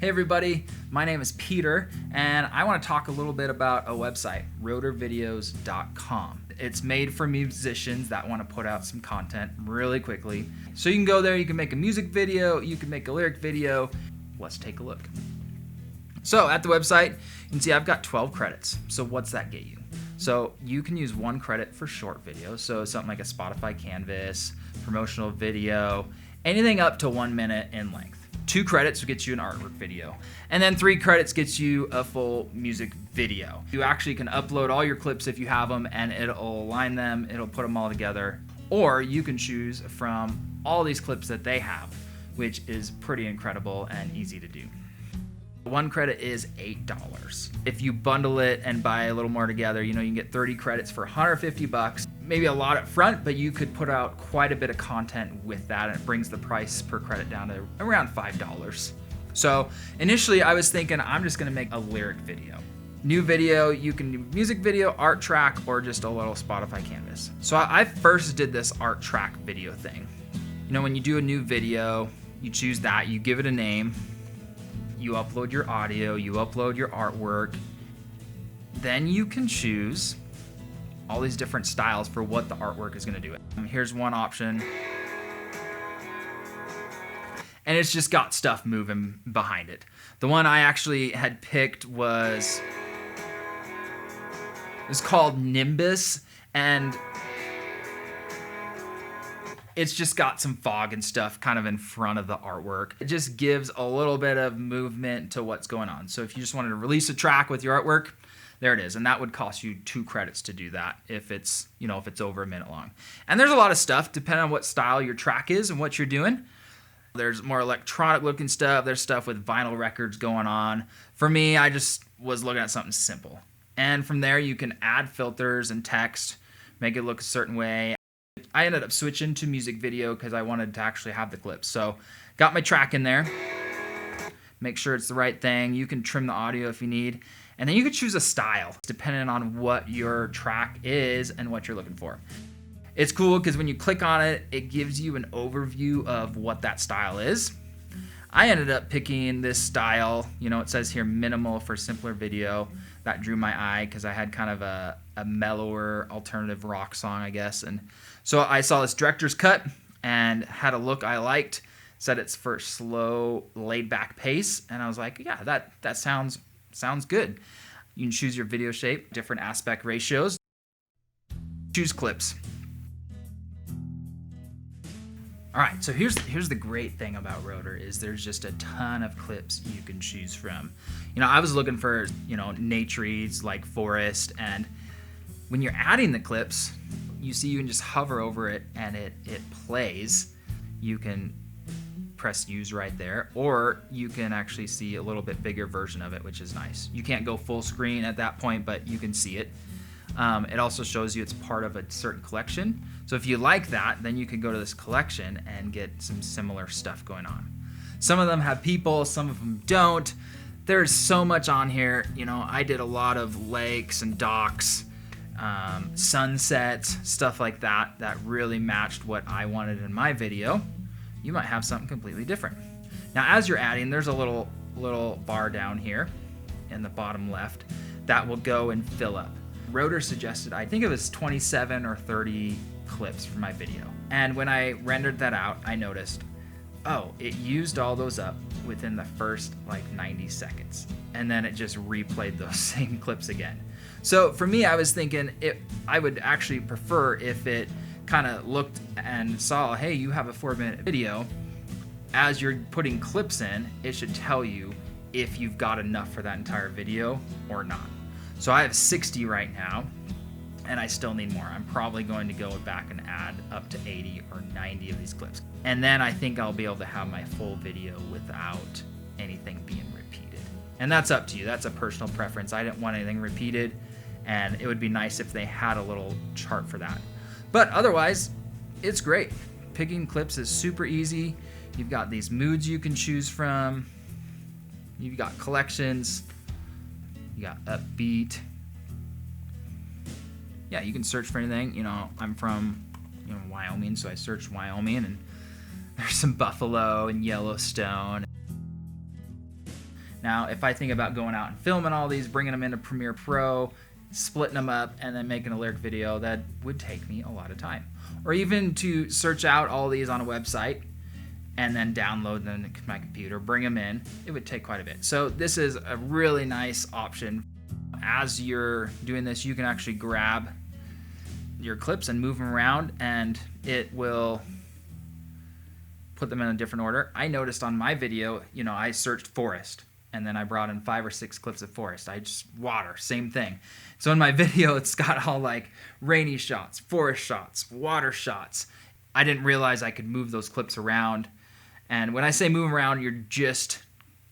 Hey everybody, my name is Peter, and I want to talk a little bit about a website, rotorvids.com. It's made for musicians that want to put out some content really quickly. So you can go there, you can make a music video, you can make a lyric video. Let's take a look. So at the website, you can see I've got 12 credits. So what's that get you? So you can use 1 credit for short videos, so something like a Spotify Canvas, promotional video, anything up to 1 minute in length. 2 credits will get you an artwork video. And then 3 credits gets you a full music video. You actually can upload all your clips if you have them, and it'll align them, it'll put them all together. Or you can choose from all these clips that they have, which is pretty incredible and easy to do. 1 credit is $8. If you bundle it and buy a little more together, you can get 30 credits for $150. Maybe a lot up front, but you could put out quite a bit of content with that, and it brings the price per credit down to around $5. So initially I was thinking I'm just gonna make a lyric video. New video, you can do music video, art track, or just a little Spotify Canvas. So I first did this art track video thing. When you do a new video, you choose that, you give it a name, you upload your audio, you upload your artwork, then you can choose all these different styles for what the artwork is gonna do. Here's one option, and it's just got stuff moving behind it. The one I actually had picked was called Nimbus, and it's just got some fog and stuff kind of in front of the artwork. It just gives a little bit of movement to what's going on. So if you just wanted to release a track with your artwork, there it is. And that would cost you 2 credits to do that if it's, if it's over a minute long. And there's a lot of stuff depending on what style your track is and what you're doing. There's more electronic looking stuff. There's stuff with vinyl records going on. For me, I just was looking at something simple. And from there, you can add filters and text, make it look a certain way. I ended up switching to music video because I wanted to actually have the clips. So got my track in there. Make sure it's the right thing. You can trim the audio if you need. And then you can choose a style depending on what your track is and what you're looking for. It's cool because when you click on it, it gives you an overview of what that style is. I ended up picking this style. It says here minimal for simpler video. That drew my eye because I had kind of a mellower alternative rock song, I guess. And so I saw this director's cut and had a look I liked. Said it's for slow, laid-back pace, and I was like, yeah, that sounds good. You can choose your video shape, different aspect ratios. Choose clips. All right, so here's the great thing about Rotor is there's just a ton of clips you can choose from. I was looking for, naturey's like forest, and when you're adding the clips, you can just hover over it and it plays. You can press use right there, or you can actually see a little bit bigger version of it, which is nice. You can't go full screen at that point, but you can see it. It also shows you it's part of a certain collection. So if you like that, then you can go to this collection and get some similar stuff going on. Some of them have people, some of them don't. There's so much on here. I did a lot of lakes and docks, sunsets, stuff like that really matched what I wanted in my video. You might have something completely different. Now, as you're adding, there's a little bar down here in the bottom left that will go and fill up. Rotor suggested, I think it was 27 or 30 clips for my video. And when I rendered that out, I noticed, it used all those up within the first 90 seconds. And then it just replayed those same clips again. So for me, I was thinking I would actually prefer if it kind of looked and saw, hey, you have a 4-minute video. As you're putting clips in, it should tell you if you've got enough for that entire video or not. So I have 60 right now, and I still need more. I'm probably going to go back and add up to 80 or 90 of these clips. And then I think I'll be able to have my full video without anything being repeated. And that's up to you. That's a personal preference. I didn't want anything repeated, and it would be nice if they had a little chart for that. But otherwise, it's great. Picking clips is super easy. You've got these moods you can choose from. You've got collections. You got upbeat. Yeah, you can search for anything. I'm from Wyoming, so I searched Wyoming, and there's some buffalo and Yellowstone. Now, if I think about going out and filming all these, bringing them into Premiere Pro, splitting them up, and then making a lyric video, that would take me a lot of time. Or even to search out all these on a website and then download them to my computer, bring them in, it would take quite a bit. So this is a really nice option. As you're doing this, you can actually grab your clips and move them around, and it will put them in a different order. I noticed on my video, I searched forest, and then I brought in 5 or 6 clips of forest. I just water, same thing. So in my video, it's got all like rainy shots, forest shots, water shots. I didn't realize I could move those clips around. And when I say move them around, you're just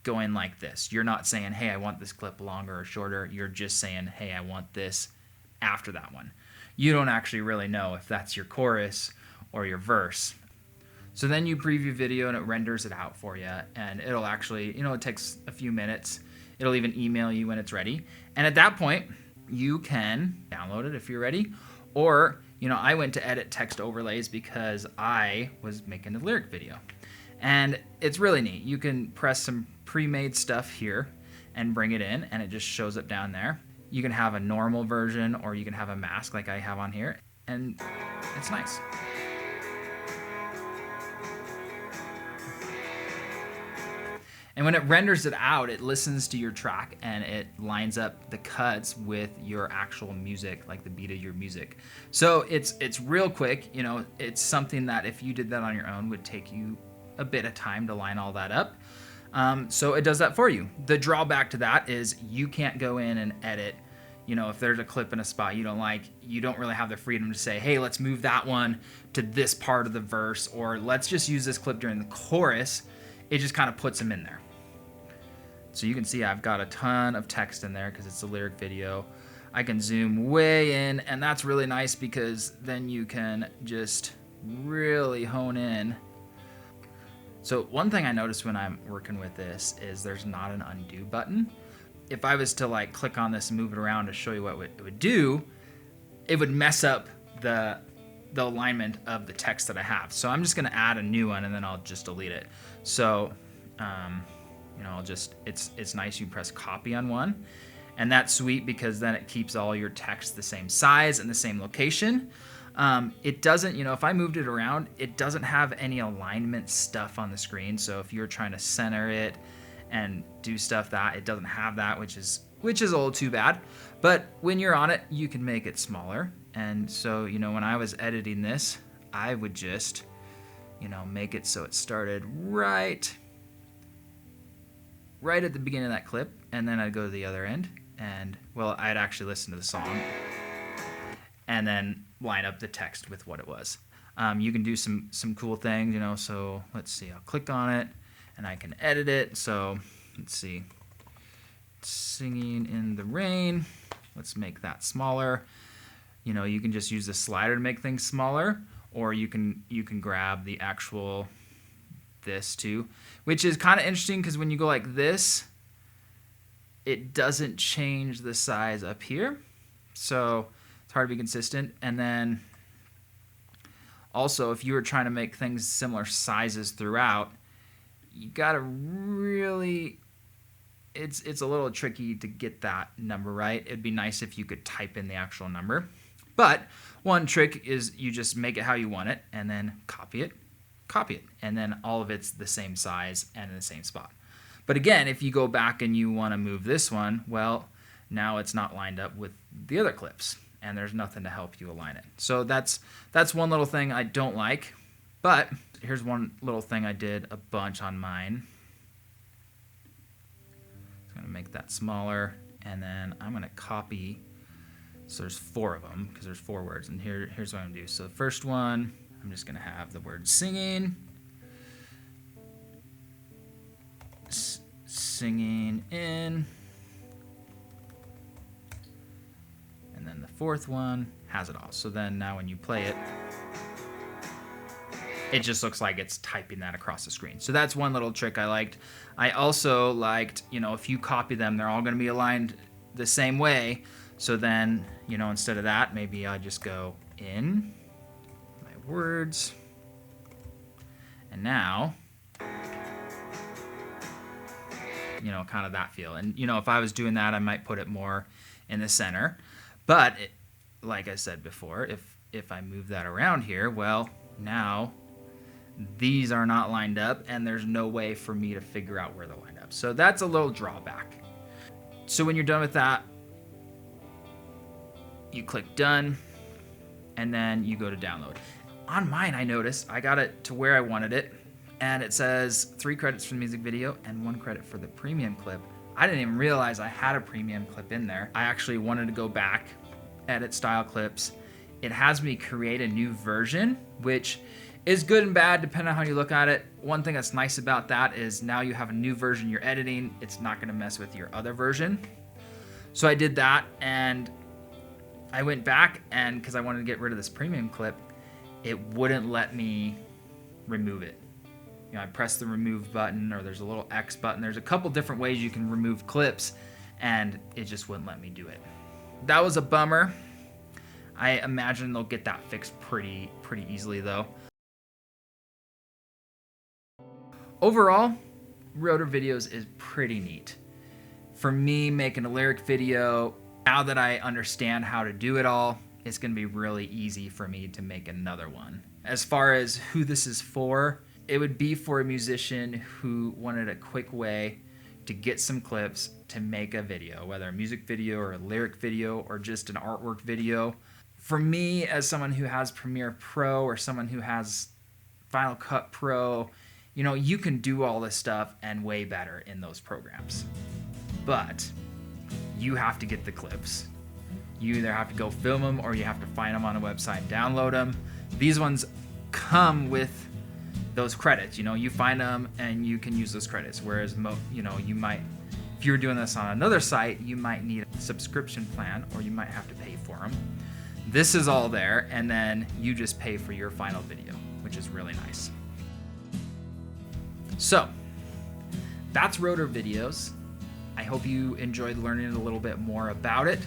going like this. You're not saying, hey, I want this clip longer or shorter. You're just saying, hey, I want this after that one. You don't actually really know if that's your chorus or your verse. So then you preview video and it renders it out for you, and it'll actually, it takes a few minutes. It'll even email you when it's ready. And at that point, you can download it if you're ready. Or, I went to edit text overlays because I was making a lyric video. And it's really neat. You can press some pre-made stuff here and bring it in, and it just shows up down there. You can have a normal version, or you can have a mask like I have on here, and it's nice. And when it renders it out, it listens to your track and it lines up the cuts with your actual music, like the beat of your music. So it's real quick. It's something that if you did that on your own would take you a bit of time to line all that up. So it does that for you. The drawback to that is you can't go in and edit. If there's a clip in a spot you don't like, you don't really have the freedom to say, hey, let's move that one to this part of the verse, or let's just use this clip during the chorus. It just kind of puts them in there. So you can see I've got a ton of text in there because it's a lyric video. I can zoom way in, and that's really nice because then you can just really hone in. So one thing I noticed when I'm working with this is there's not an undo button. If I was to click on this and move it around to show you what it would do, it would mess up the alignment of the text that I have. So I'm just gonna add a new one and then I'll just delete it. So it's nice you press copy on one, and that's sweet because then it keeps all your text the same size and the same location. It doesn't, if I moved it around, it doesn't have any alignment stuff on the screen. So if you're trying to center it and do stuff that it doesn't have that, which is a little too bad. But when you're on it, you can make it smaller. And so, when I was editing this, I would just, make it so it started right at the beginning of that clip, and then I'd go to the other end, and I'd actually listen to the song and then line up the text with what it was. You can do some cool things, so let's see, I'll click on it and I can edit it. So let's see, singing in the rain, let's make that smaller. You can just use the slider to make things smaller, or you can grab the actual this too, which is kind of interesting because when you go like this, it doesn't change the size up here, so it's hard to be consistent. And then also, if you were trying to make things similar sizes throughout, you gotta really, it's a little tricky to get that number right. It'd be nice if you could type in the actual number, but one trick is you just make it how you want it and then copy it, and then all of it's the same size and in the same spot. But again, if you go back and you want to move this one, now it's not lined up with the other clips, and there's nothing to help you align it. So that's one little thing I don't like. But here's one little thing I did a bunch on mine. I'm going to make that smaller, and then I'm going to copy. So there's 4 of them because there's 4 words, and here's what I'm going to do. So the first one, I'm just going to have the word singing. Singing in. And then the 4th one has it all. So then now when you play it, it just looks like it's typing that across the screen. So that's one little trick I liked. I also liked, if you copy them, they're all going to be aligned the same way. So then, instead of that, maybe I just go in my words. And now you know, kind of that feel. And, you know, if I was doing that, I might put it more in the center. But like I said before, if I move that around here, well, now these are not lined up and there's no way for me to figure out where they're lined up. So that's a little drawback. So when you're done with that, you click done and then you go to download. On mine, I noticed I got it to where I wanted it, and it says 3 credits for the music video and 1 credit for the premium clip. I didn't even realize I had a premium clip in there. I actually wanted to go back, edit style clips. It has me create a new version, which is good and bad depending on how you look at it. One thing that's nice about that is now you have a new version you're editing. It's not gonna mess with your other version. So I did that, and I went back, and because I wanted to get rid of this premium clip, it wouldn't let me remove it. You know, I pressed the remove button, or there's a little X button. There's a couple different ways you can remove clips, and it just wouldn't let me do it. That was a bummer. I imagine they'll get that fixed pretty easily though. Overall, Rotor Videos is pretty neat. For me, making a lyric video, now that I understand how to do it all, it's gonna be really easy for me to make another one. As far as who this is for, it would be for a musician who wanted a quick way to get some clips to make a video, whether a music video or a lyric video or just an artwork video. For me, as someone who has Premiere Pro or someone who has Final Cut Pro, you know, you can do all this stuff and way better in those programs. But you have to get the clips. You either have to go film them or you have to find them on a website and download them. These ones come with those credits. You know, you find them and you can use those credits. Whereas, you know, you might, if you were doing this on another site, you might need a subscription plan or you might have to pay for them. This is all there, and then you just pay for your final video, which is really nice. So that's Rotor Videos. I hope you enjoyed learning a little bit more about it.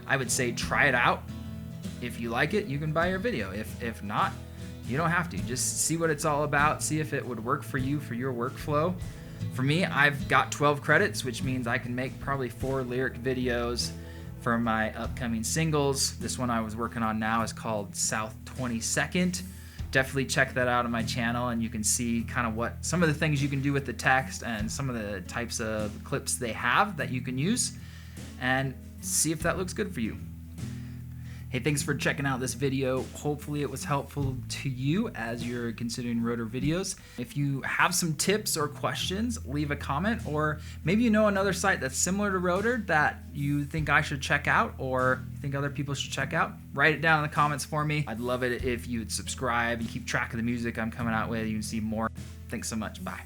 I would say try it out. If you like it, you can buy your video. If not, you don't have to. Just see what it's all about, see if it would work for you, for your workflow. For me, I've got 12 credits, which means I can make probably 4 lyric videos for my upcoming singles. This one I was working on now is called South 22nd. Definitely check that out on my channel, and you can see kind of what some of the things you can do with the text and some of the types of clips they have that you can use, and see if that looks good for you. Hey, thanks for checking out this video. Hopefully it was helpful to you as you're considering Rotor Videos. If you have some tips or questions, leave a comment, or maybe you know another site that's similar to Rotor that you think I should check out or think other people should check out. Write it down in the comments for me. I'd love it if you'd subscribe, you keep track of the music I'm coming out with, you can see more. Thanks so much, bye.